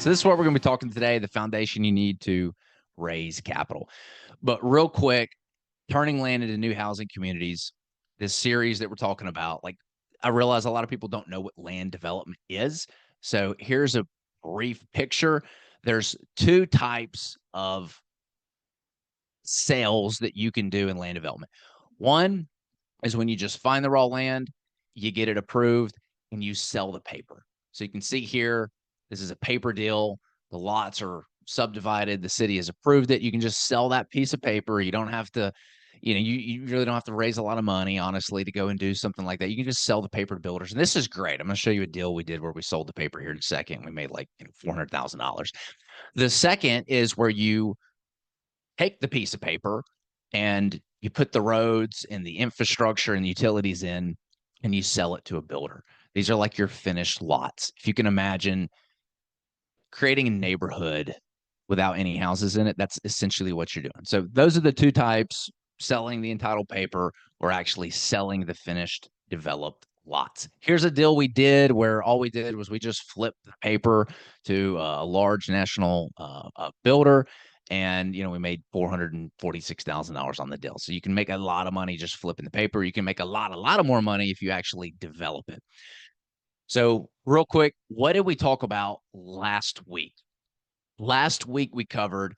So this is what we're going to be talking today, the foundation you need to raise capital. But real quick, turning land into new housing communities, this series that we're talking about, like I realize a lot of people don't know what land development is. So here's a brief picture. There's two types of sales that you can do in land development. One is when you just find the raw land, you get it approved, and you sell the paper. So you can see here, this is a paper deal. The lots are subdivided. The city has approved it. You can just sell that piece of paper. You don't have to, you really don't have to raise a lot of money, honestly, to go and do something like that. You can just sell the paper to builders. And this is great. I'm going to show you a deal we did where we sold the paper here in a second. We made like $400,000. The second is where you take the piece of paper and you put the roads and the infrastructure and the utilities in, and you sell it to a builder. These are like your finished lots. If you can imagine creating a neighborhood without any houses in it, that's essentially what you're doing. So those are the two types: selling the entitled paper or actually selling the finished developed lots. Here's a deal we did where all we did was we just flipped the paper to a large national builder, and we made $446,000 on the deal. So you can make a lot of money just flipping the paper. You can make a lot of more money if you actually develop it. So real quick, what did we talk about last week? Last week we covered,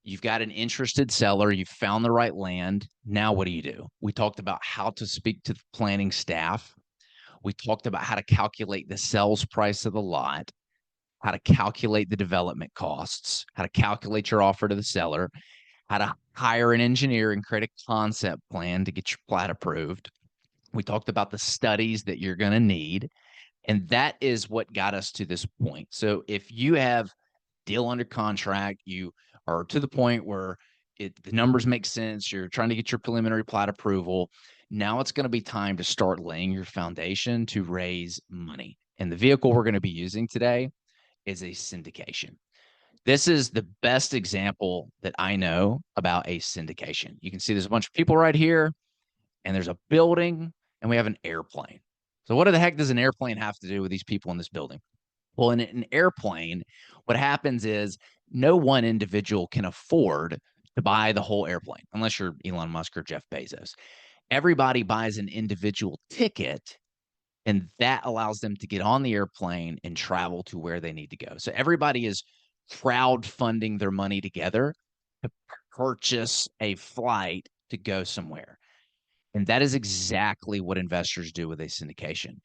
you've got an interested seller, you've found the right land. Now what do? We talked about how to speak to the planning staff. We talked about how to calculate the sales price of the lot, how to calculate the development costs, how to calculate your offer to the seller, how to hire an engineer and create a concept plan to get your plat approved. We talked about the studies that you're going to need. And that is what got us to this point. So if you have deal under contract, you are to the point where the numbers make sense, you're trying to get your preliminary plat approval, now it's going to be time to start laying your foundation to raise money. And the vehicle we're going to be using today is a syndication. This is the best example that I know about a syndication. You can see there's a bunch of people right here, and there's a building, and we have an airplane. So what the heck does an airplane have to do with these people in this building? Well, in an airplane, what happens is no one individual can afford to buy the whole airplane unless you're Elon Musk or Jeff Bezos. Everybody buys an individual ticket, and that allows them to get on the airplane and travel to where they need to go. So everybody is crowdfunding their money together to purchase a flight to go somewhere. And that is exactly what investors do with a syndication.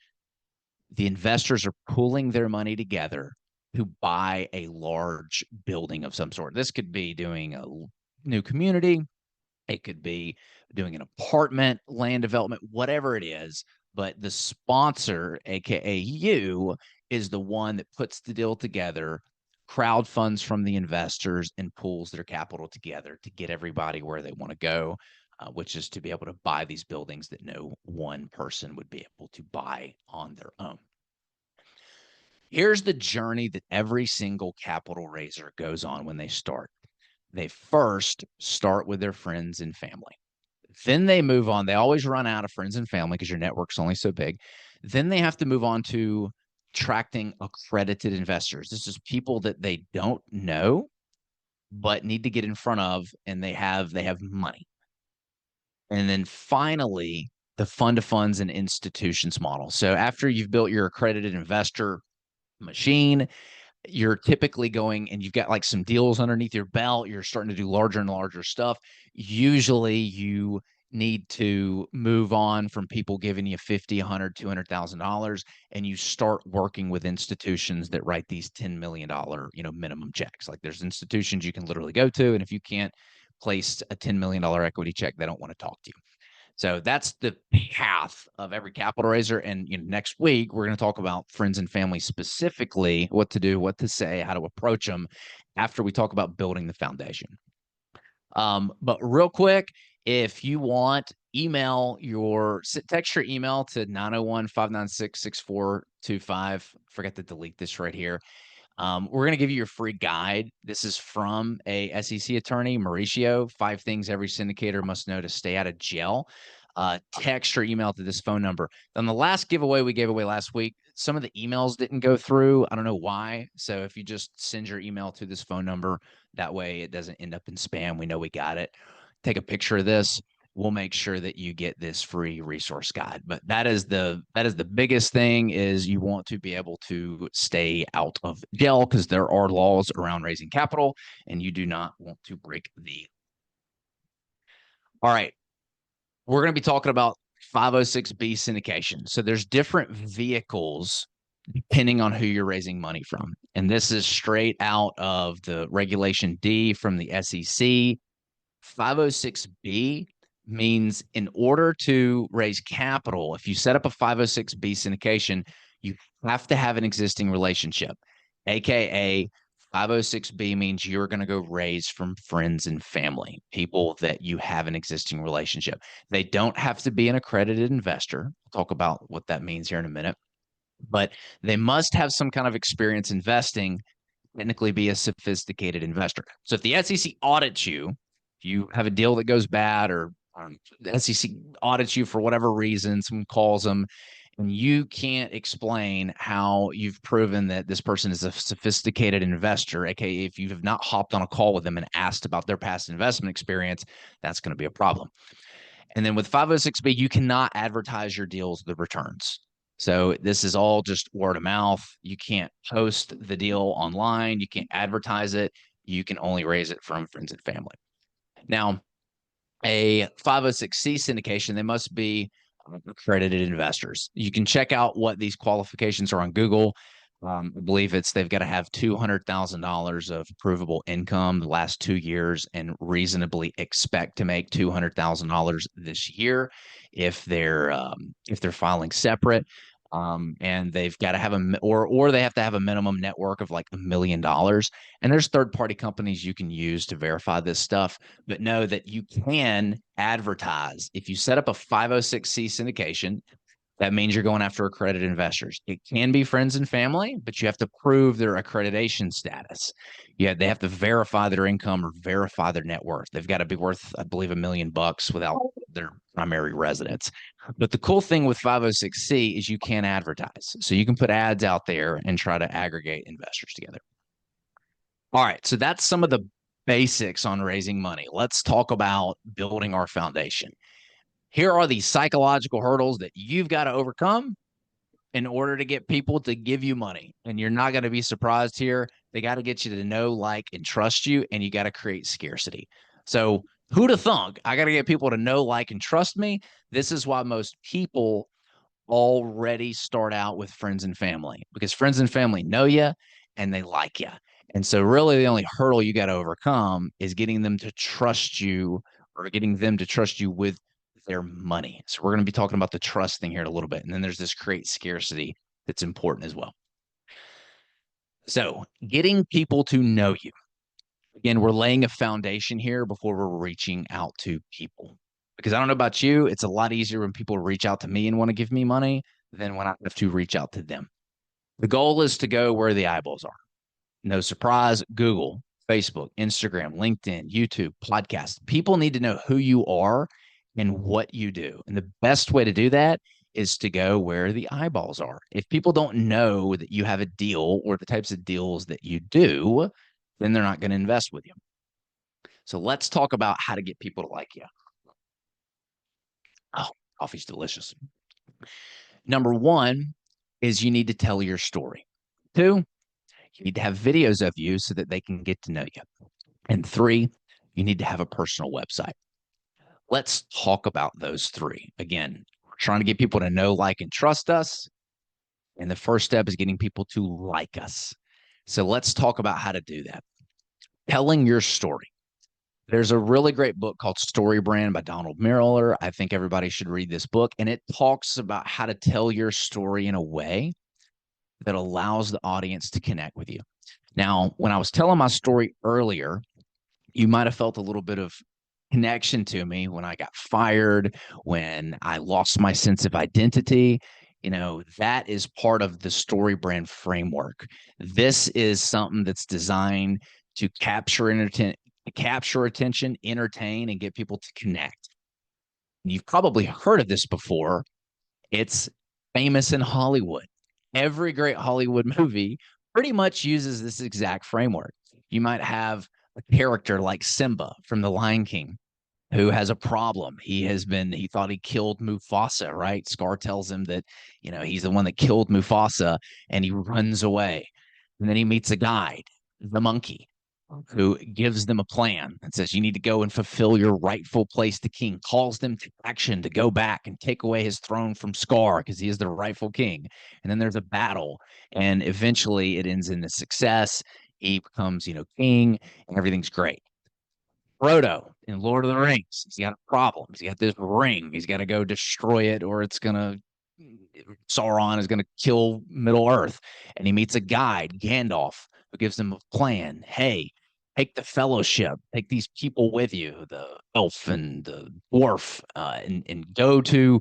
The investors are pooling their money together to buy a large building of some sort. This could be doing a new community. It could be doing an apartment, land development, whatever it is. But the sponsor, aka you, is the one that puts the deal together, crowd funds from the investors, and pools their capital together to get everybody where they want to go, which is to be able to buy these buildings that no one person would be able to buy on their own. Here's the journey that every single capital raiser goes on when they start. They first start with their friends and family. Then they move on. They always run out of friends and family because your network's only so big. Then they have to move on to attracting accredited investors. This is people that they don't know, but need to get in front of, and they have money. And then finally, the fund of funds and institutions model. So after you've built your accredited investor machine, you're typically going and you've got like some deals underneath your belt. You're starting to do larger and larger stuff. Usually you need to move on from people giving you $50, $100, $200,000, and you start working with institutions that write these $10 million, minimum checks. Like there's institutions you can literally go to, and if you can't place a $10 million equity check, they don't want to talk to you. So that's the path of every capital raiser. And next week, we're going to talk about friends and family specifically, what to do, what to say, how to approach them after we talk about building the foundation. But real quick, if you want, text your email to 901-596-6425. Forget to delete this right here. We're going to give you your free guide. This is from a SEC attorney, Mauricio, 5 things every syndicator must know to stay out of jail. text or email to this phone number. On the last giveaway we gave away last week, some of the emails didn't go through. I don't know why. So if you just send your email to this phone number, that way it doesn't end up in spam. We know we got it. Take a picture of this. We'll make sure that you get this free resource guide. But that is the biggest thing, is you want to be able to stay out of jail, because there are laws around raising capital and you do not want to break the. All right. We're going to be talking about 506B syndication. So there's different vehicles depending on who you're raising money from. And this is straight out of the Regulation D from the SEC. 506B means in order to raise capital, if you set up a 506B syndication, you have to have an existing relationship, aka 506B means you're going to go raise from friends and family, people that you have an existing relationship. They don't have to be an accredited investor. We'll talk about what that means here in a minute, but they must have some kind of experience investing, technically be a sophisticated investor. So if the SEC audits you, if you have a deal that goes bad, or the SEC audits you for whatever reason, someone calls them, and you can't explain how you've proven that this person is a sophisticated investor, aka if you have not hopped on a call with them and asked about their past investment experience, that's going to be a problem. And then with 506B, you cannot advertise your deals, the returns. So this is all just word of mouth. You can't post the deal online. You can't advertise it. You can only raise it from friends and family. Now, a 506C syndication, they must be accredited investors. You can check out what these qualifications are on Google. I believe they've got to have $200,000 of provable income the last 2 years and reasonably expect to make $200,000 this year if they're filing separate. And they've got to have or they have to have a minimum net worth of like $1 million. And there's third-party companies you can use to verify this stuff, but know that you can advertise. If you set up a 506C syndication, that means you're going after accredited investors. It can be friends and family, but you have to prove their accreditation status. Yeah, they have to verify their income or verify their net worth. They've got to be worth, I believe, $1 million without their primary residence. But the cool thing with 506C is you can advertise. So you can put ads out there and try to aggregate investors together. All right, so that's some of the basics on raising money. Let's talk about building our foundation. Here are the psychological hurdles that you've got to overcome in order to get people to give you money. And you're not going to be surprised here. They got to get you to know, like, and trust you, and you got to create scarcity. So who'd have thunk? I got to get people to know, like, and trust me. This is why most people already start out with friends and family, because friends and family know you and they like you. And so really the only hurdle you got to overcome is getting them to trust you, or getting them to trust you with their money. So we're going to be talking about the trust thing here in a little bit. And then there's this create scarcity that's important as well. So getting people to know you. Again, we're laying a foundation here before we're reaching out to people. Because I don't know about you, it's a lot easier when people reach out to me and want to give me money than when I have to reach out to them. The goal is to go where the eyeballs are. No surprise, Google, Facebook, Instagram, LinkedIn, YouTube, podcasts. People need to know who you are and what you do. And the best way to do that is to go where the eyeballs are. If people don't know that you have a deal or the types of deals that you do, then they're not going to invest with you. So let's talk about how to get people to like you. Oh, coffee's delicious. Number one is you need to tell your story. 2, you need to have videos of you so that they can get to know you. And 3, you need to have a personal website. Let's talk about those 3. Again, we're trying to get people to know, like, and trust us. And the first step is getting people to like us. So let's talk about how to do that. Telling your story. There's a really great book called Story Brand by Donald Miller. I think everybody should read this book. And it talks about how to tell your story in a way that allows the audience to connect with you. Now, when I was telling my story earlier, you might have felt a little bit of connection to me when I got fired, when I lost my sense of identity. You know, that is part of the Story Brand framework. This is something that's designed to capture attention, entertain, and get people to connect. You've probably heard of this before. It's famous in Hollywood. Every great Hollywood movie pretty much uses this exact framework. You might have a character like Simba from The Lion King who has a problem. He thought he killed Mufasa, right? Scar tells him that, he's the one that killed Mufasa, and he runs away. And then he meets a guide, the monkey, who gives them a plan and says, you need to go and fulfill your rightful place to king, calls them to action to go back and take away his throne from Scar because he is the rightful king. And then there's a battle, and eventually it ends in the success. He becomes, king, and everything's great. Frodo in Lord of the Rings, he's got a problem. He's got this ring. He's got to go destroy it, or Sauron is gonna kill Middle Earth. And he meets a guide, Gandalf, who gives him a plan. Hey, take the Fellowship, take these people with you, the elf and the dwarf, and go to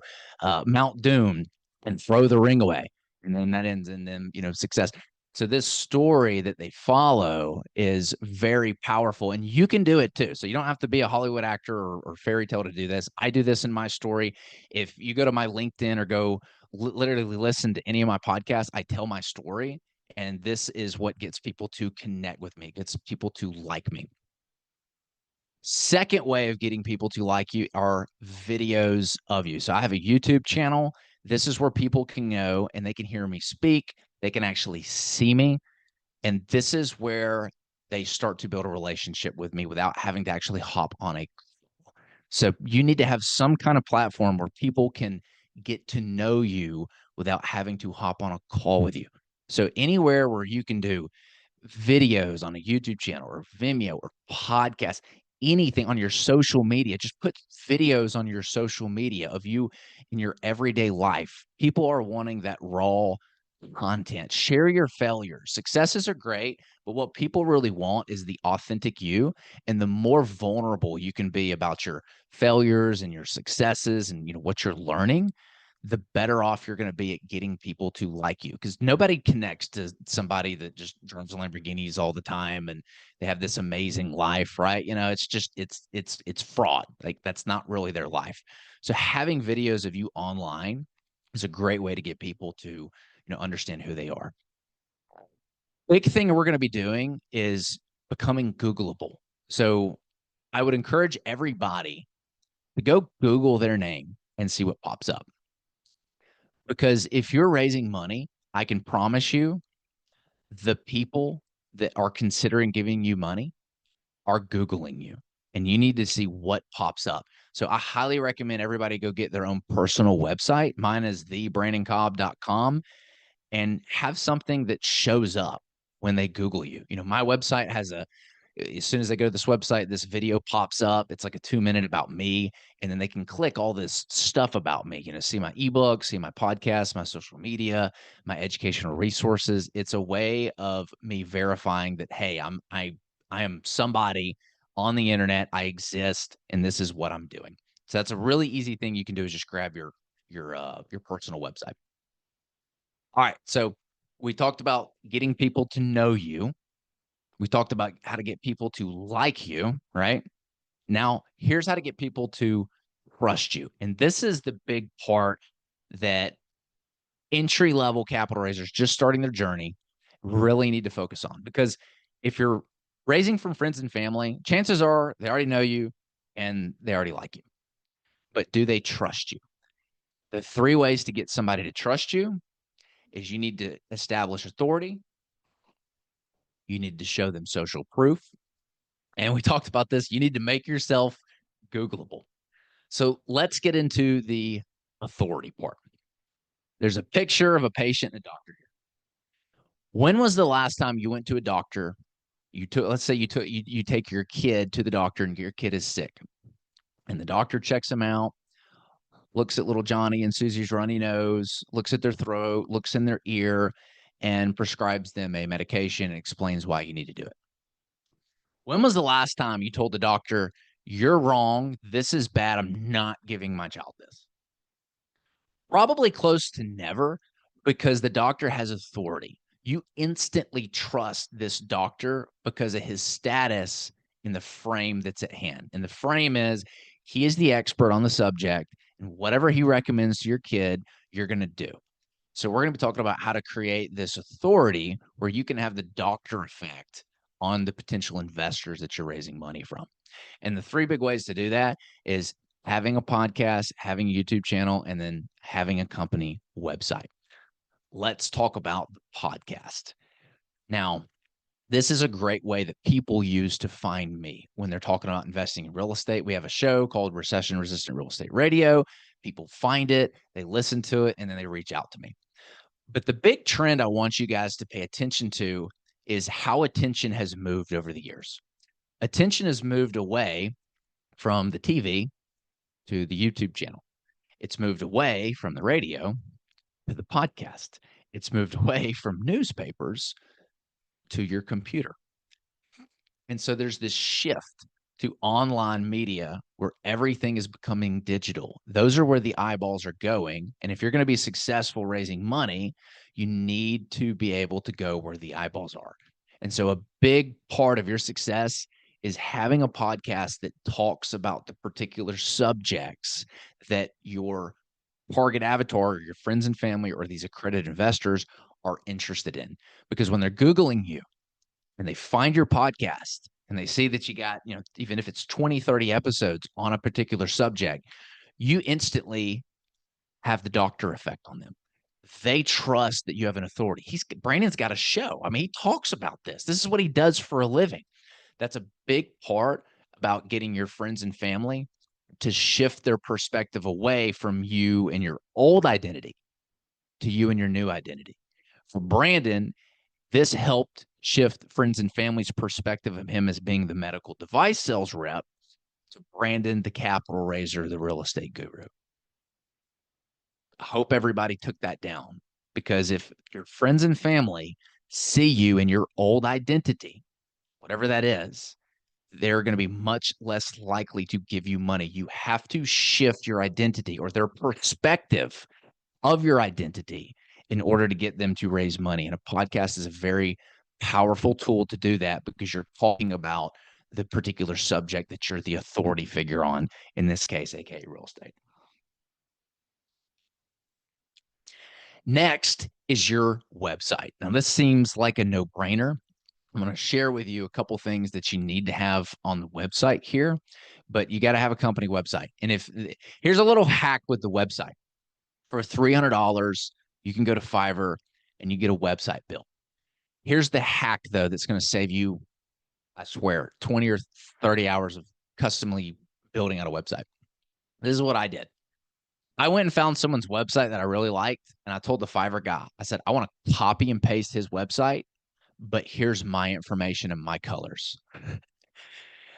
Mount Doom and throw the ring away. And then that ends in them, success. So this story that they follow is very powerful, and you can do it too. So you don't have to be a Hollywood actor or fairy tale to do this. I do this in my story. If you go to my LinkedIn or go literally listen to any of my podcasts, I tell my story, and this is what gets people to connect with me, gets people to like me. Second way of getting people to like you are videos of you. So I have a YouTube channel. This is where people can go and they can hear me speak. They can actually see me. And this is where they start to build a relationship with me without having to actually hop on a call. So you need to have some kind of platform where people can get to know you without having to hop on a call with you. So anywhere where you can do videos on a YouTube channel or Vimeo or podcast, anything on your social media, just put videos on your social media of you in your everyday life. People are wanting that raw content. Share your failures. Successes are great, but what people really want is the authentic you. And the more vulnerable you can be about your failures and your successes and what you're learning, the better off you're going to be at getting people to like you, because nobody connects to somebody that just drives Lamborghinis all the time and they have this amazing life, right? It's just it's fraud. Like, that's not really their life. So having videos of you online is a great way to get people to understand who they are. Big thing we're going to be doing is becoming Googleable. So I would encourage everybody to go Google their name and see what pops up. Because if you're raising money, I can promise you the people that are considering giving you money are Googling you, and you need to see what pops up. So I highly recommend everybody go get their own personal website. Mine is thebrandoncobb.com, and have something that shows up when they Google you. My website has as soon as they go to this website, this video pops up. It's like a 2-minute about me. And then they can click all this stuff about me, see my ebook, see my podcast, my social media, my educational resources. It's a way of me verifying that, hey, I am somebody on the internet. I exist, and this is what I'm doing. So that's a really easy thing you can do, is just grab your personal website. All right. So we talked about getting people to know you. We talked about how to get people to like you, right? Now, here's how to get people to trust you. And this is the big part that entry level capital raisers just starting their journey really need to focus on. Because if you're raising from friends and family, chances are they already know you and they already like you. But do they trust you? The 3 ways to get somebody to trust you is you need to establish authority, you need to show them social proof, and we talked about this, you need to make yourself Googleable. So let's get into the authority part. There's a picture of a patient and a doctor here. When was the last time you went to a doctor? Let's say you take your kid to the doctor and your kid is sick, and the doctor checks him out, looks at little Johnny and Susie's runny nose, looks at their throat, looks in their ear, and prescribes them a medication and explains why you need to do it. When was the last time you told the doctor, you're wrong, this is bad, I'm not giving my child this? Probably close to never, because the doctor has authority. You instantly trust this doctor because of his status in the frame that's at hand. And the frame is He is the expert on the subject, and whatever he recommends to your kid, you're going to do. So we're going to be talking about how to create this authority where you can have the doctor effect on the potential investors that you're raising money from. And the three big ways to do that is having a podcast, having a YouTube channel, and then having a company website. Let's talk about the podcast. Now, this is a great way that people use to find me when they're talking about investing in real estate. We have a show called Recession Resistant Real Estate Radio. People find it, they listen to it, and then they reach out to me. But the big trend I want you guys to pay attention to is how attention has moved over the years. Attention has moved away from the TV to the YouTube channel. It's moved away from the radio to the podcast. It's moved away from newspapers to your computer. And so there's this shift to online media where everything is becoming digital. Those are where the eyeballs are going. And if you're going to be successful raising money, you need to be able to go where the eyeballs are. And so a big part of your success is having a podcast that talks about the particular subjects that your target avatar, or your friends and family, or these accredited investors are interested in. Because when they're Googling you and they find your podcast and they see that you got, even if it's 20, 30 episodes on a particular subject, you instantly have the doctor effect on them. They trust that you have an authority. Brandon's got a show. I mean, he talks about this. This is what he does for a living. That's a big part about getting your friends and family to shift their perspective away from you and your old identity to you and your new identity. For Brandon, this helped shift friends and family's perspective of him as being the medical device sales rep to Brandon, the capital raiser, the real estate guru. I hope everybody took that down, because if your friends and family see you in your old identity, whatever that is, they're going to be much less likely to give you money. You have to shift your identity or their perspective of your identity in order to get them to raise money. And a podcast is a very powerful tool to do that, because you're talking about the particular subject that you're the authority figure on, in this case, aka real estate. Next is your website. Now, this seems like a no-brainer. I'm going to share with you a couple things that you need to have on the website here, but you got to have a company website. And here's a little hack with the website. For $300, you can go to Fiverr and you get a website built. Here's the hack, though, that's going to save you, I swear, 20 or 30 hours of customly building out a website. This is what I did. I went and found someone's website that I really liked, and I told the Fiverr guy, I said, I want to copy and paste his website, but here's my information and my colors.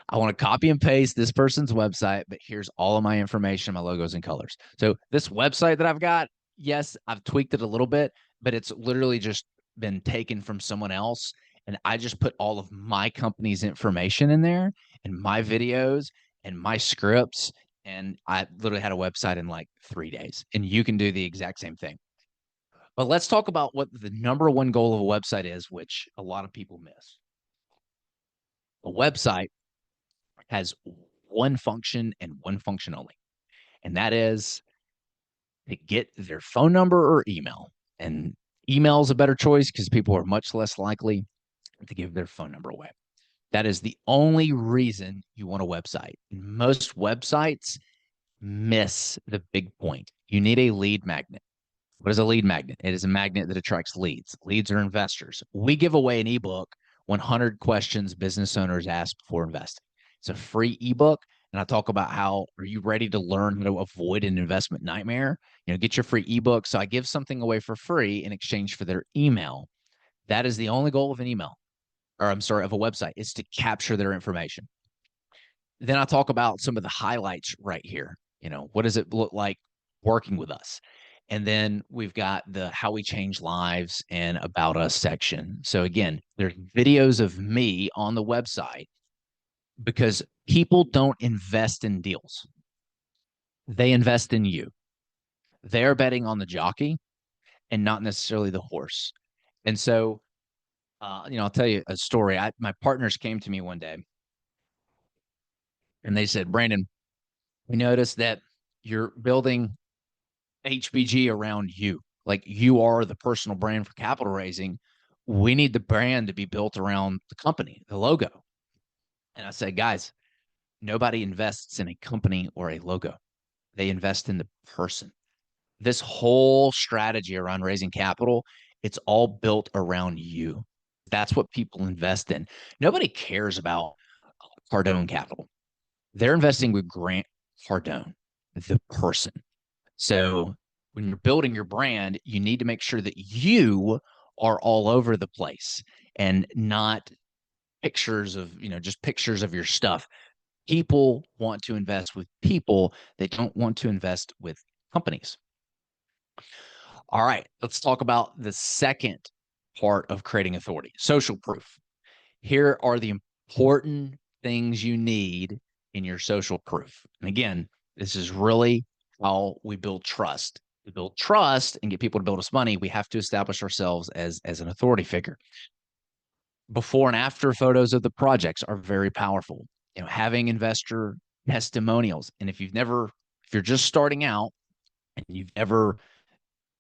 I want to copy and paste this person's website, but here's all of my information, my logos and colors. So this website that I've got, yes, I've tweaked it a little bit, but it's literally just been taken from someone else. And I just put all of my company's information in there and my videos and my scripts. And I literally had a website in like 3 days. And you can do the exact same thing. But let's talk about what the number one goal of a website is, which a lot of people miss. A website has one function and one function only, and that is to get their phone number or email. And email is a better choice because people are much less likely to give their phone number away. That is the only reason you want a website. And most websites miss the big point. You need a lead magnet. What is a lead magnet? It is a magnet that attracts leads. Leads are investors. We give away an ebook, 100 questions business owners ask before investing. It's a free ebook. And I talk about how, are you ready to learn how to avoid an investment nightmare? Get your free ebook. So I give something away for free in exchange for their email. That is the only goal of an email, or I'm sorry, of a website, is to capture their information. Then I talk about some of the highlights right here. What does it look like working with us? And then we've got the how we change lives and about us section. So again, there's videos of me on the website, because people don't invest in deals. They invest in you. They're betting on the jockey and not necessarily the horse. And so, I'll tell you a story. My partners came to me one day and they said, Brandon, We notice that you're building HBG around you. Like you are the personal brand for capital raising. We need the brand to be built around the company, the logo. And I say, guys, nobody invests in a company or a logo. They invest in the person. This whole strategy around raising capital, it's all built around you. That's what people invest in. Nobody cares about Cardone Capital. They're investing with Grant Cardone, the person. So when you're building your brand, you need to make sure that you are all over the place and not pictures of, just pictures of your stuff. People want to invest with people. They don't want to invest with companies. All right, let's talk about the second part of creating authority, social proof. Here are the important things you need in your social proof. And again, this is really how we build trust. To build trust and get people to build us money, we have to establish ourselves as an authority figure. Before and after photos of the projects are very powerful. Having investor testimonials. And if you're just starting out and you've never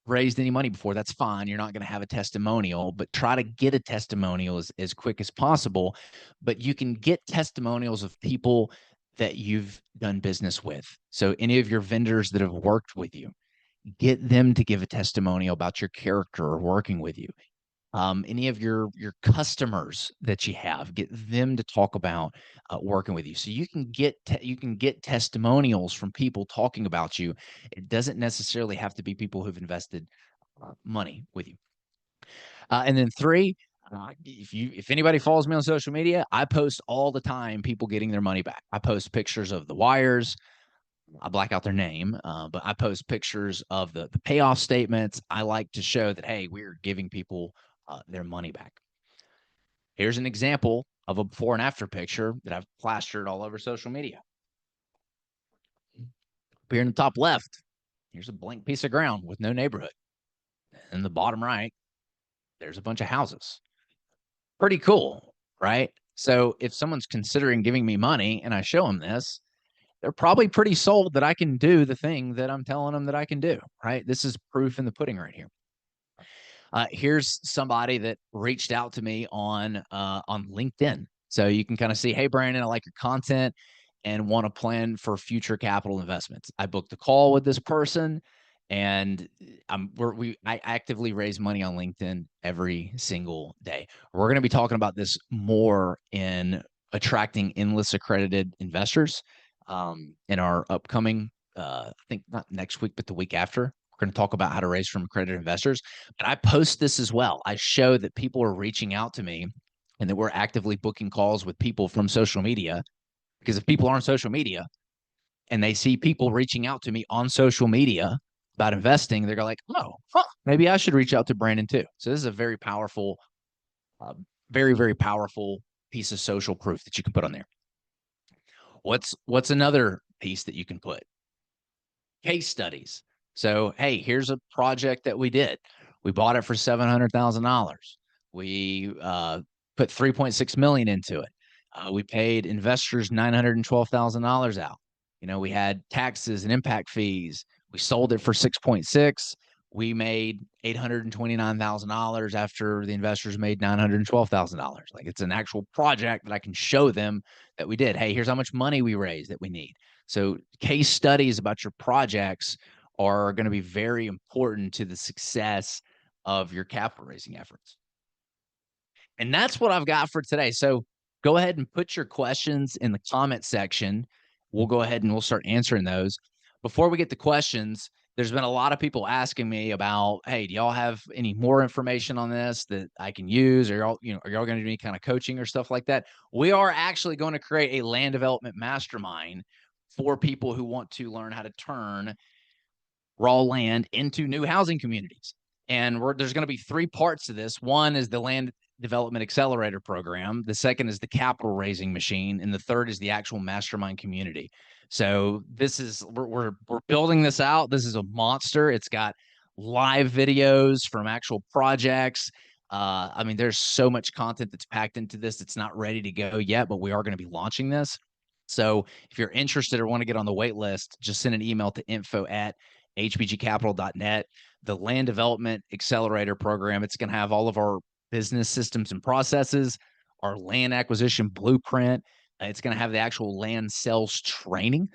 raised any money before, that's fine. You're not going to have a testimonial, but try to get a testimonial as quick as possible. But you can get testimonials of people that you've done business with. So any of your vendors that have worked with you, get them to give a testimonial about your character or working with you. Any of your customers that you have, get them to talk about working with you. So you can get testimonials from people talking about you. It doesn't necessarily have to be people who've invested money with you. And then three, if anybody follows me on social media, I post all the time people getting their money back. I post pictures of the wires. I black out their name, but I post pictures of the payoff statements. I like to show that, hey, we're giving people their money back. Here's an example of a before and after picture that I've plastered all over social media. Up here in the top left, here's a blank piece of ground with no neighborhood. In the bottom right, there's a bunch of houses. Pretty cool, right? So if someone's considering giving me money and I show them this, they're probably pretty sold that I can do the thing that I'm telling them that I can do, right? This is proof in the pudding right here. Here's somebody that reached out to me on LinkedIn. So you can kind of see, hey, Brandon, I like your content and want to plan for future capital investments. I booked a call with this person, and I actively raise money on LinkedIn every single day. We're going to be talking about this more in attracting endless accredited investors in our upcoming, I think not next week, but the week after. We're going to talk about how to raise from accredited investors. But I post this as well. I show that people are reaching out to me and that we're actively booking calls with people from social media. Because if people are on social media and they see people reaching out to me on social media about investing, they're like, oh, maybe I should reach out to Brandon too. So this is a very powerful, very, very powerful piece of social proof that you can put on there. What's another piece that you can put? Case studies. So, hey, here's a project that we did. We bought it for $700,000. We put $3.6 million into it. We paid investors $912,000 out. We had taxes and impact fees. We sold it for 6.6. We made $829,000 after the investors made $912,000. Like, it's an actual project that I can show them that we did. Hey, here's how much money we raised that we need. So case studies about your projects are going to be very important to the success of your capital raising efforts. And that's what I've got for today. So go ahead and put your questions in the comment section. We'll go ahead and we'll start answering those. Before we get to questions, there's been a lot of people asking me about, hey, do y'all have any more information on this that I can use? Or are y'all going to do any kind of coaching or stuff like that? We are actually going to create a land development mastermind for people who want to learn how to turn raw land into new housing communities. And there's going to be three parts to this. One is the land development accelerator program. The second is the capital raising machine. And the third is the actual mastermind community. So this is, we're building this out. This is a monster. It's got live videos from actual projects. I mean, there's so much content that's packed into this. It's not ready to go yet, but we are going to be launching this. So if you're interested or want to get on the wait list, just send an email to info@hbgcapital.net. The Land Development Accelerator Program, it's going to have all of our business systems and processes, our land acquisition blueprint. It's going to have the actual land sales training,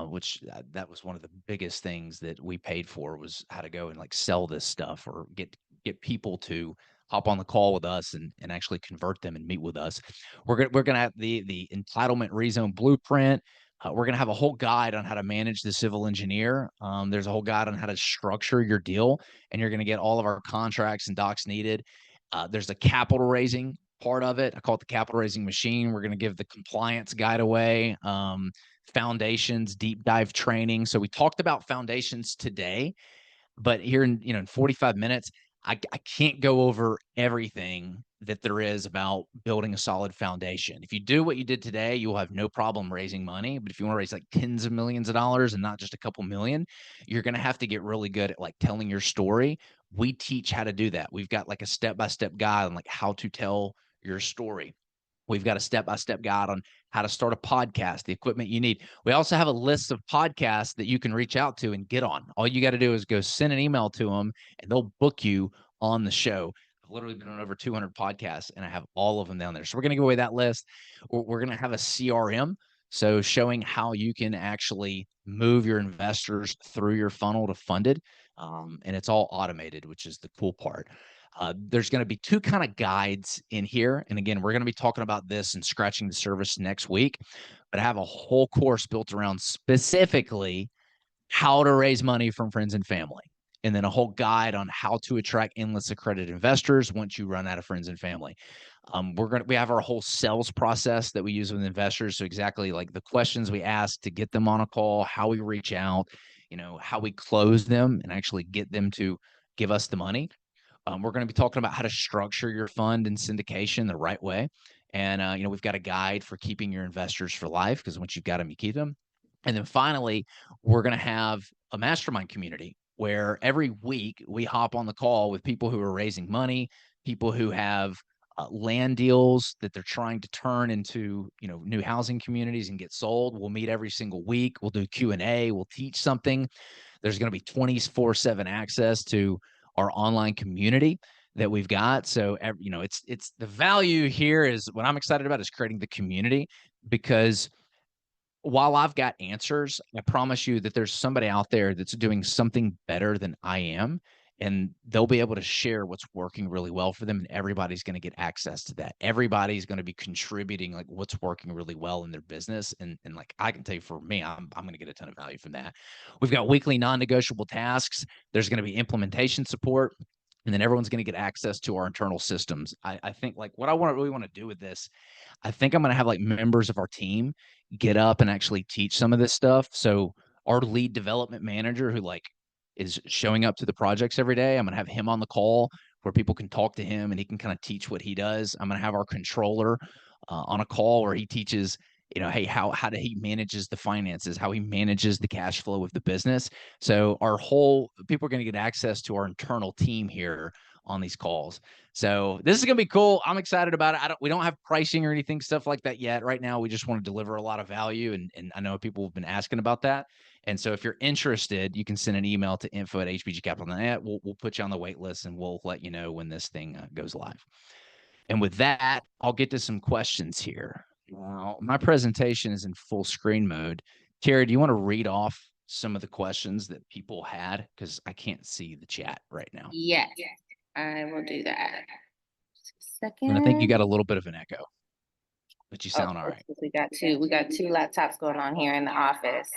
which that was one of the biggest things that we paid for, was how to go and like sell this stuff or get people to hop on the call with us and actually convert them and meet with us. We're gonna have the entitlement rezone blueprint. We're gonna have a whole guide on how to manage the civil engineer. There's a whole guide on how to structure your deal, and you're gonna get all of our contracts and docs needed. There's a capital raising part of it. I call it the capital raising machine. We're gonna give the compliance guide away. Foundations, deep dive training. So we talked about foundations today, but here in 45 minutes, I can't go over everything that there is about building a solid foundation. If you do what you did today, you'll have no problem raising money. But if you want to raise like tens of millions of dollars and not just a couple million, you're going to have to get really good at like telling your story. We teach how to do that. We've got like a step-by-step guide on like how to tell your story. We've got a step-by-step guide on how to start a podcast, the equipment you need. We also have a list of podcasts that you can reach out to and get on. All you got to do is go send an email to them and they'll book you on the show. I've literally been on over 200 podcasts and I have all of them down there. So we're going to go away that list. We're going to have a CRM. So showing how you can actually move your investors through your funnel to funded. And it's all automated, which is the cool part. There's going to be two kind of guides in here. And again, we're going to be talking about this and scratching the surface next week, but I have a whole course built around specifically how to raise money from friends and family. And then a whole guide on how to attract endless accredited investors once you run out of friends and family. We have our whole sales process that we use with investors. So exactly like the questions we ask to get them on a call, how we reach out, how we close them and actually get them to give us the money. We're going to be talking about how to structure your fund and syndication the right way. And, we've got a guide for keeping your investors for life, because once you've got them, you keep them. And then finally, we're going to have a mastermind community where every week we hop on the call with people who are raising money, people who have land deals that they're trying to turn into, new housing communities and get sold. We'll meet every single week. We'll do Q&A. We'll teach something. There's going to be 24/7 access to our online community that we've got. So, it's the value here is what I'm excited about is creating the community, because while I've got answers, I promise you that there's somebody out there that's doing something better than I am, and they'll be able to share what's working really well for them, and everybody's going to get access to that. Everybody's going to be contributing like what's working really well in their business, and like I can tell you, for me, I'm going to get a ton of value from that. We've got weekly non-negotiable tasks. There's going to be implementation support. And then everyone's going to get access to our internal systems. I think like what I really want to do with this, I think I'm going to have like members of our team get up and actually teach some of this stuff. So our lead development manager, who like is showing up to the projects every day, I'm going to have him on the call where people can talk to him and he can kind of teach what he does. I'm going to have our controller on a call where he teaches, hey, how do he manages the finances, how he manages the cash flow of the business. So our whole people are going to get access to our internal team here on these calls. So this is going to be cool. I'm excited about it. We don't have pricing or anything, stuff like that yet. Right now, we just want to deliver a lot of value. And I know people have been asking about that. And so if you're interested, you can send an email to info@hbgcapital.net. We'll put you on the wait list and we'll let you know when this thing goes live. And with that, I'll get to some questions here. Now, my presentation is in full screen mode. Terry, do you want to read off some of the questions that people had? Because I can't see the chat right now. Yes, I will do that. Second. And I think you got a little bit of an echo, but you sound all right. We got two laptops going on here in the office.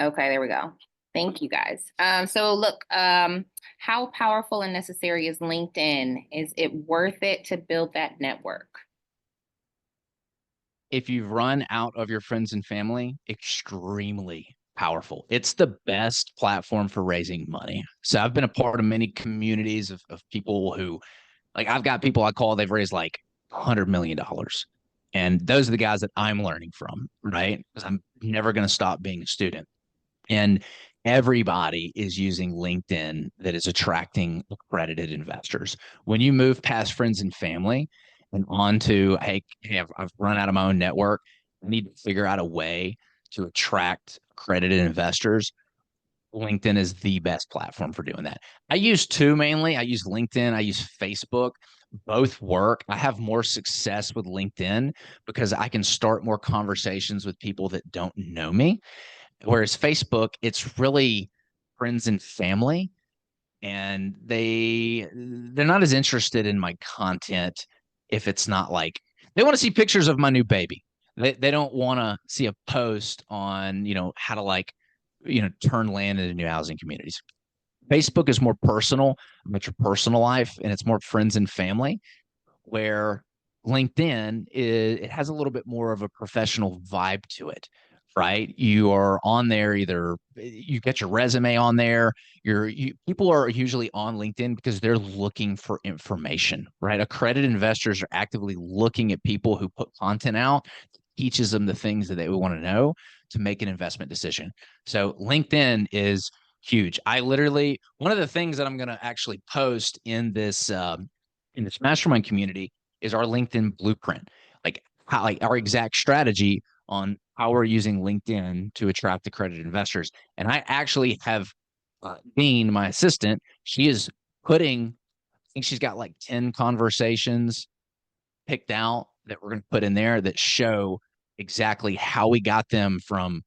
Okay, there we go. Thank you guys. So look, how powerful and necessary is LinkedIn? Is it worth it to build that network? If you've run out of your friends and family, extremely powerful. It's the best platform for raising money. So I've been a part of many communities of people who, like, I've got people I call, they've raised like $100 million. And those are the guys that I'm learning from, right? Because I'm never going to stop being a student. And everybody is using LinkedIn that is attracting accredited investors. When you move past friends and family, and onto, hey, I've run out of my own network. I need to figure out a way to attract accredited investors. LinkedIn is the best platform for doing that. I use two mainly. I use LinkedIn, I use Facebook. Both work. I have more success with LinkedIn because I can start more conversations with people that don't know me. Whereas Facebook, it's really friends and family, and they're not as interested in my content if it's not like they want to see pictures of my new baby. They don't want to see a post on, how to turn land into new housing communities. Facebook is more personal about your personal life, and it's more friends and family, where LinkedIn it has a little bit more of a professional vibe to it, right? You are on there, either you get your resume on there. People are usually on LinkedIn because they're looking for information, right? Accredited investors are actively looking at people who put content out, teaches them the things that they would want to know to make an investment decision. So LinkedIn is huge. One of the things that I'm going to actually post in this mastermind community is our LinkedIn blueprint, like our exact strategy on how we're using LinkedIn to attract accredited investors. And I actually have Dean, my assistant, she is putting, I think she's got like 10 conversations picked out that we're going to put in there that show exactly how we got them from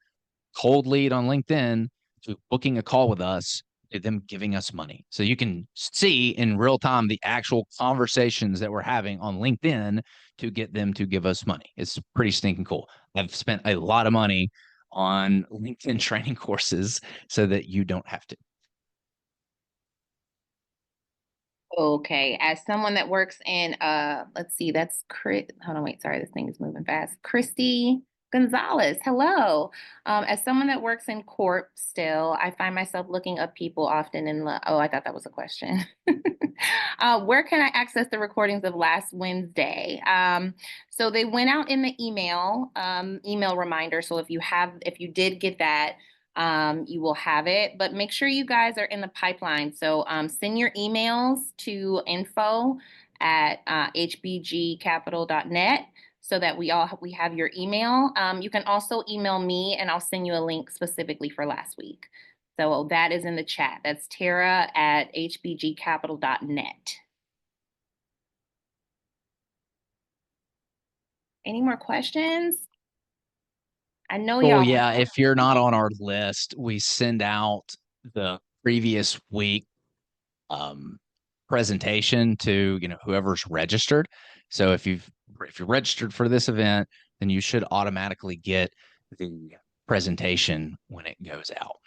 cold lead on LinkedIn to booking a call with us to them giving us money. So you can see in real time the actual conversations that we're having on LinkedIn to get them to give us money. It's pretty stinking cool. I've spent a lot of money on LinkedIn training courses so that you don't have to. Okay, as someone that works in let's see, that's Chris. Hold on, wait, sorry, this thing is moving fast. Christy Gonzalez, hello. As someone that works in corp still, I find myself looking up people often oh, I thought that was a question. Where can I access the recordings of last Wednesday? So they went out in the email reminder. So if you did get that, you will have it, but make sure you guys are in the pipeline. So send your emails to info@hbgcapital.net so that we have your email. You can also email me and I'll send you a link specifically for last week. So that is in the chat. That's Tara@hbgcapital.net. Any more questions? I know Oh, y'all. yeah. If you're not on our list, we send out the previous week presentation to whoever's registered. So if you're registered for this event, then you should automatically get the presentation when it goes out.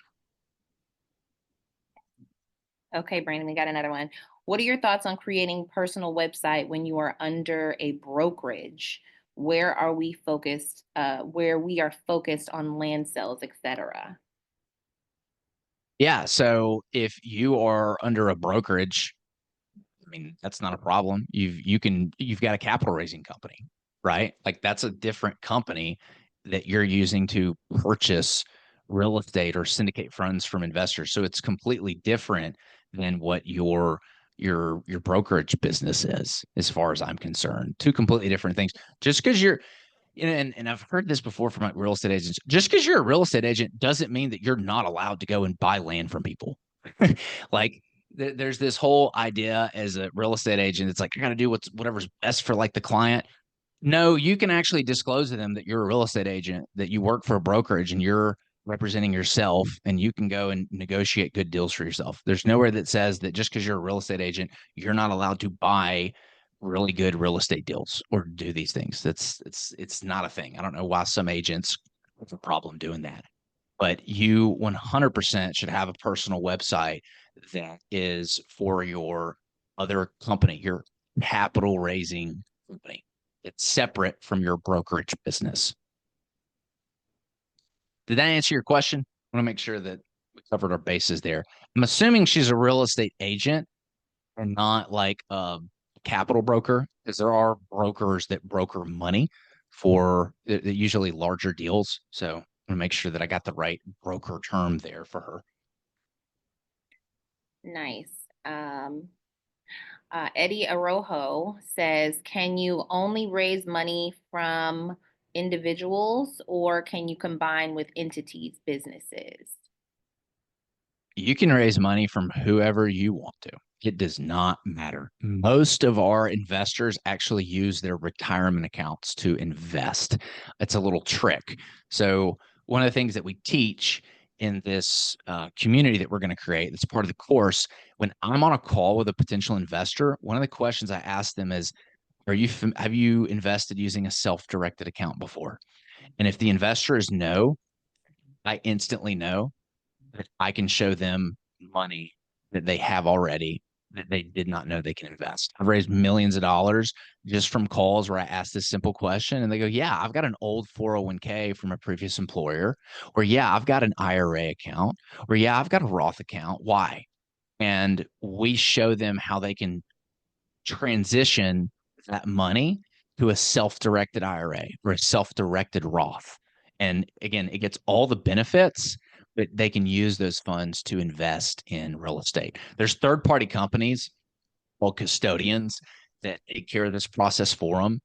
Okay, Brandon, we got another one. What are your thoughts on creating personal website when you are under a brokerage? Where are we focused? Where we are focused on land sales, etc. Yeah. So if you are under a brokerage, I mean, that's not a problem. You've got a capital raising company, right? Like that's a different company that you're using to purchase real estate or syndicate funds from investors. So it's completely different than what your brokerage business is, as far as I'm concerned. Two completely different things. Just because and I've heard this before from like real estate agents, just because you're a real estate agent doesn't mean that you're not allowed to go and buy land from people. Like there's this whole idea as a real estate agent. It's like, you're going to do whatever's best for like the client. No, you can actually disclose to them that you're a real estate agent, that you work for a brokerage and you're representing yourself, and you can go and negotiate good deals for yourself. There's nowhere that says that just because you're a real estate agent, you're not allowed to buy really good real estate deals or do these things. It's not a thing. I don't know why some agents have a problem doing that, but you 100% should have a personal website that is for your other company, your capital raising company. It's separate from your brokerage business. Did that answer your question? I want to make sure that we covered our bases there. I'm assuming she's a real estate agent and not like a capital broker, because there are brokers that broker money for usually larger deals. So I want to make sure that I got the right broker term there for her. Nice. Eddie Arojo says, can you only raise money from individuals or can you combine with entities, businesses? You can raise money from whoever you want to. It does not matter. Most of our investors actually use their retirement accounts to invest. It's a little trick. So, one of the things that we teach in this community that we're going to create, that's part of the course, when I'm on a call with a potential investor, one of the questions I ask them is, have you invested using a self-directed account before? And if the investor is no, I instantly know that I can show them money that they have already that they did not know they can invest. I've raised millions of dollars just from calls where I ask this simple question and they go, yeah, I've got an old 401k from a previous employer, or yeah, I've got an IRA account, or yeah, I've got a Roth account. Why? And we show them how they can transition that money to a self-directed IRA or a self-directed Roth. And again, it gets all the benefits, but they can use those funds to invest in real estate. There's third-party companies called custodians that take care of this process for them.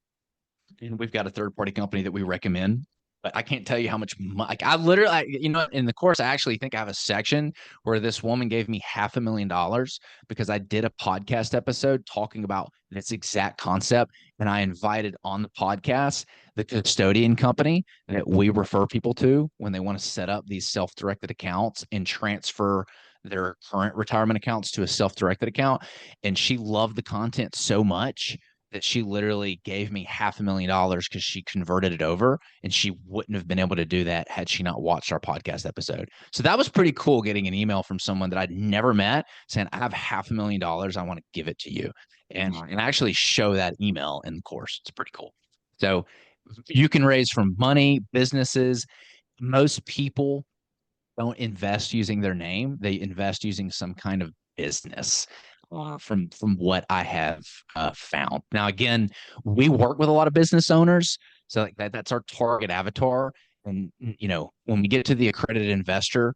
And we've got a third-party company that we recommend. But I can't tell you how much like I literally, in the course, I actually think I have a section where this woman gave me $500,000 because I did a podcast episode talking about this exact concept. And I invited on the podcast the custodian company that we refer people to when they want to set up these self-directed accounts and transfer their current retirement accounts to a self-directed account. And she loved the content so much that she literally gave me $500,000 because she converted it over, and she wouldn't have been able to do that had she not watched our podcast episode. So that was pretty cool, getting an email from someone that I'd never met saying, I have $500,000. I want to give it to you. And I actually show that email in the course. It's pretty cool. So you can raise from money, businesses. Most people don't invest using their name. They invest using some kind of business. From what I have found. Now, again, we work with a lot of business owners, so like that's our target avatar. And when we get to the accredited investor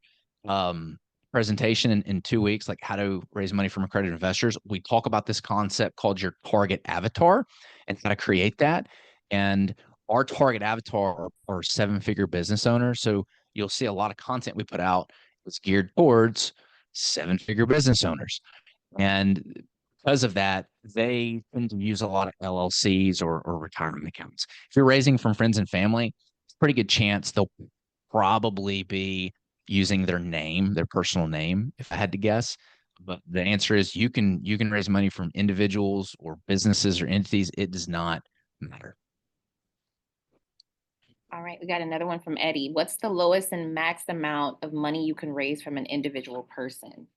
presentation in 2 weeks, like how to raise money from accredited investors, we talk about this concept called your target avatar and how to create that. And our target avatar are seven-figure business owners. So you'll see a lot of content we put out is geared towards seven-figure business owners. And because of that, they tend to use a lot of LLCs or retirement accounts. If you're raising from friends and family, it's a pretty good chance they'll probably be using their name, their personal name, if I had to guess. But the answer is you can raise money from individuals or businesses or entities. It does not matter. All right, we got another one from Eddie. What's the lowest and max amount of money you can raise from an individual person?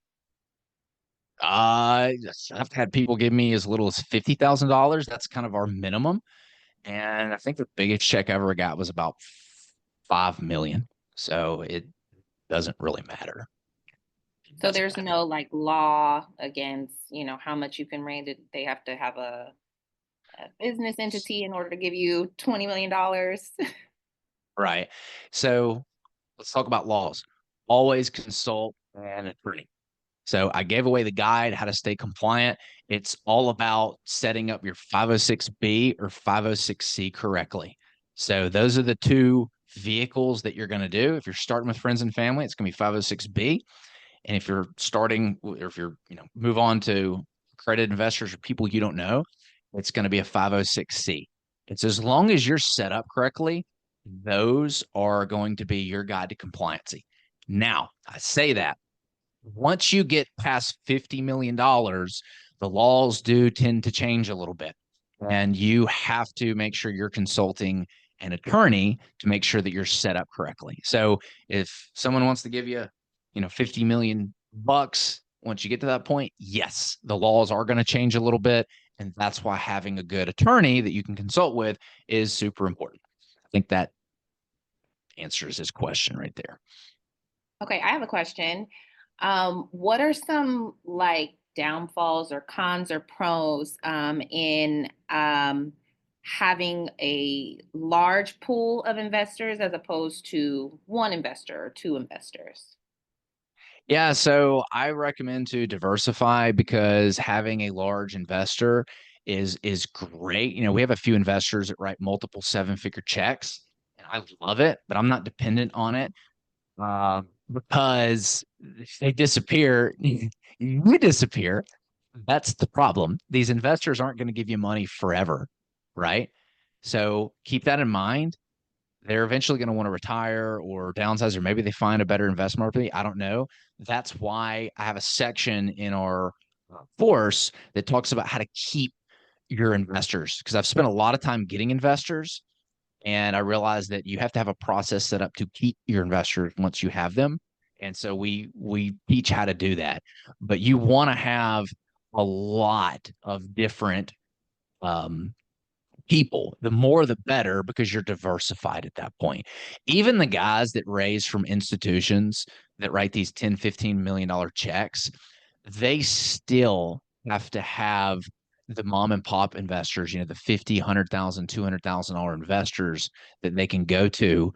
I've had people give me as little as $50,000. That's kind of our minimum. And I think the biggest check I ever got was about 5 million. So it doesn't really matter. So there's no like law against, how much you can raise it. They have to have a business entity in order to give you $20 million. Right. So let's talk about laws. Always consult an attorney. So I gave away the guide, how to stay compliant. It's all about setting up your 506B or 506C correctly. So those are the two vehicles that you're going to do. If you're starting with friends and family, it's going to be 506B. And if you're starting, or if you're, move on to accredited investors or people you don't know, it's going to be a 506C. It's as long as you're set up correctly, those are going to be your guide to compliancy. Now, I say that once you get past $50 million, the laws do tend to change a little bit. And you have to make sure you're consulting an attorney to make sure that you're set up correctly. So if someone wants to give you, 50 million bucks, once you get to that point, yes, the laws are going to change a little bit. And that's why having a good attorney that you can consult with is super important. I think that answers his question right there. Okay, I have a question. What are some like downfalls or cons or pros in having a large pool of investors as opposed to one investor or two investors? Yeah, so I recommend to diversify because having a large investor is great. You know, we have a few investors that write multiple seven-figure checks, and I love it, but I'm not dependent on it because if they disappear, you disappear. That's the problem. These investors aren't going to give you money forever, right? So keep that in mind. They're eventually going to want to retire or downsize, or maybe they find a better investment opportunity. I don't know. That's why I have a section in our course that talks about how to keep your investors, because I've spent a lot of time getting investors, and I realized that you have to have a process set up to keep your investors once you have them. And so we teach how to do that. But you want to have a lot of different um, people. The more the better, because you're diversified at that point. Even the guys that raise from institutions that write these 10, $15 million checks, they still have to have the mom and pop investors, you know, the 50, 100,000, $200,000 investors that they can go to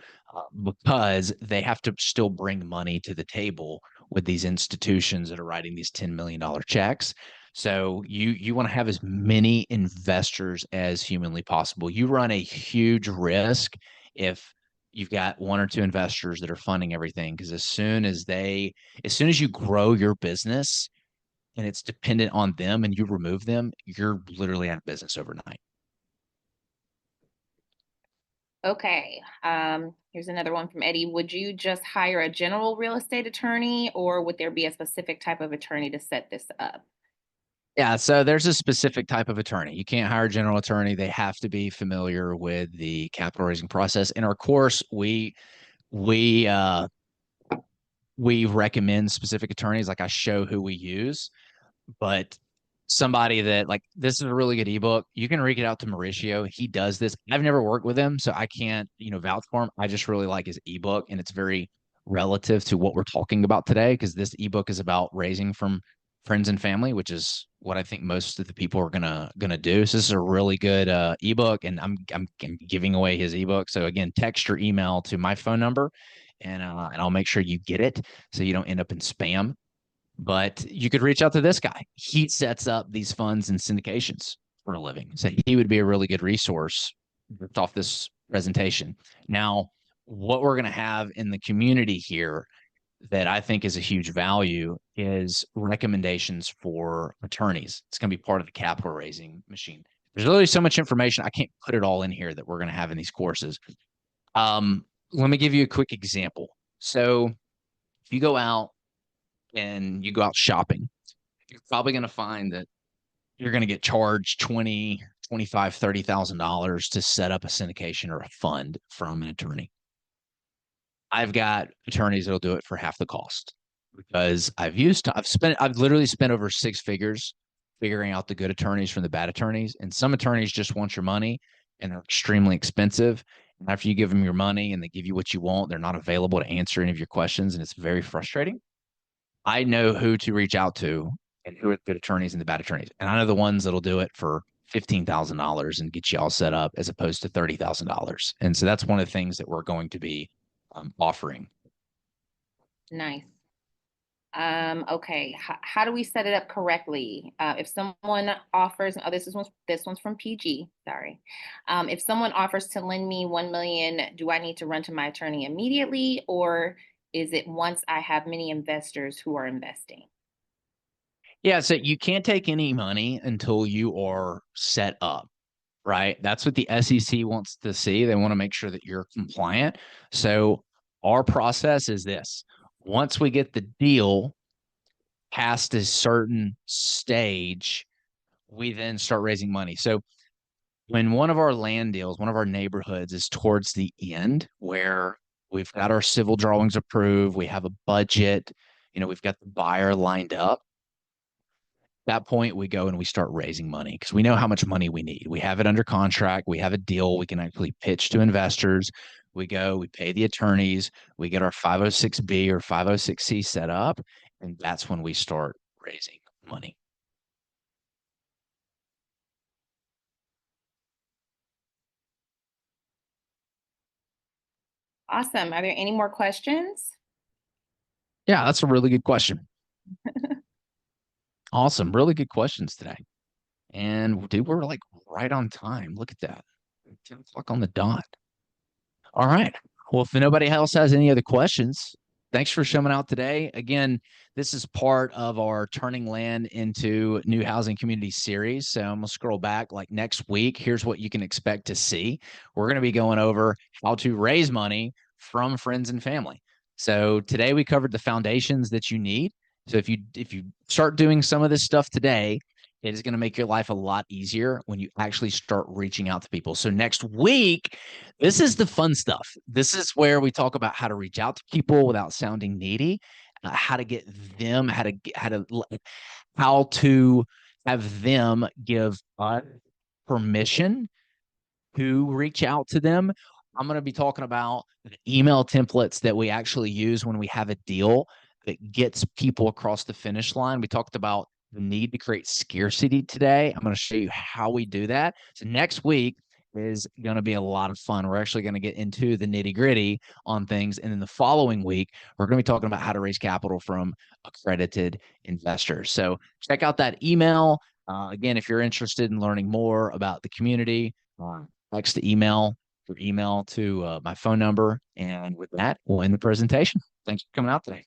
because they have to still bring money to the table with these institutions that are writing these $10 million checks. So you want to have as many investors as humanly possible. You run a huge risk if you've got one or two investors that are funding everything, because as soon as you grow your business and it's dependent on them and you remove them, you're literally out of business overnight. Okay. Here's another one from Eddie. Would you just hire a general real estate attorney, or would there be a specific type of attorney to set this up? Yeah, so there's a specific type of attorney. You can't hire a general attorney. They have to be familiar with the capital raising process. In our course, we we recommend specific attorneys. Like I show who we use, but somebody that like this is a really good ebook. You can reach it out to Mauricio. He does this. I've never worked with him, so I can't, vouch for him. I just really like his ebook, and it's very relative to what we're talking about today because this ebook is about raising from friends and family, which is what I think most of the people are gonna do. So this is a really good ebook, and I'm giving away his ebook. So again, text your email to my phone number, and I'll make sure you get it so you don't end up in spam. But you could reach out to this guy. He sets up these funds and syndications for a living. So he would be a really good resource off this presentation. Now, what we're going to have in the community here that I think is a huge value is recommendations for attorneys. It's going to be part of the capital raising machine. There's literally so much information. I can't put it all in here that we're going to have in these courses. Let me give you a quick example. So if you go out and you go out shopping, you're probably going to find that you're going to get charged 20, 25, $30,000 to set up a syndication or a fund from an attorney. I've got attorneys that'll do it for half the cost because I've literally spent over six figures figuring out the good attorneys from the bad attorneys. And some attorneys just want your money and they're extremely expensive. And after you give them your money and they give you what you want, they're not available to answer any of your questions. And it's very frustrating. I know who to reach out to and who are the good attorneys and the bad attorneys. And I know the ones that'll do it for $15,000 and get you all set up as opposed to $30,000. And so that's one of the things that we're going to be offering. Nice. Okay. How do we set it up correctly? If someone offers, oh, this one's from PG. Sorry. If someone offers to lend me 1 million, do I need to run to my attorney immediately, or is it once I have many investors who are investing? Yeah, so you can't take any money until you are set up, right? That's what the SEC wants to see. They want to make sure that you're compliant. So our process is this. Once we get the deal past a certain stage, we then start raising money. So when one of our land deals, one of our neighborhoods is towards the end where we've got our civil drawings approved, we have a budget, we've got the buyer lined up. At that point, we go and we start raising money because we know how much money we need. We have it under contract. We have a deal. We can actually pitch to investors. We go, we pay the attorneys, we get our 506B or 506C set up, and that's when we start raising money. Awesome. Are there any more questions? Yeah, that's a really good question. Awesome. Really good questions today. And dude, we're like right on time. Look at that. 10 o'clock on the dot. All right. Well, if nobody else has any other questions, thanks for showing out today. Again, this is part of our Turning Land into New Housing Community series. So I'm going to scroll back like next week. Here's what you can expect to see. We're going to be going over how to raise money from friends and family. So today we covered the foundations that you need. So if you start doing some of this stuff today, it is going to make your life a lot easier when you actually start reaching out to people. So next week, this is the fun stuff. This is where we talk about how to reach out to people without sounding needy, how to get them, how to have them give us permission to reach out to them. I'm going to be talking about the email templates that we actually use when we have a deal that gets people across the finish line. We talked about the need to create scarcity today. I'm going to show you how we do that. So next week is going to be a lot of fun. We're actually going to get into the nitty gritty on things. And then the following week, we're going to be talking about how to raise capital from accredited investors. So check out that email. Again, if you're interested in learning more about the community, text to email or email to my phone number. And with that, we'll end the presentation. Thanks for coming out today.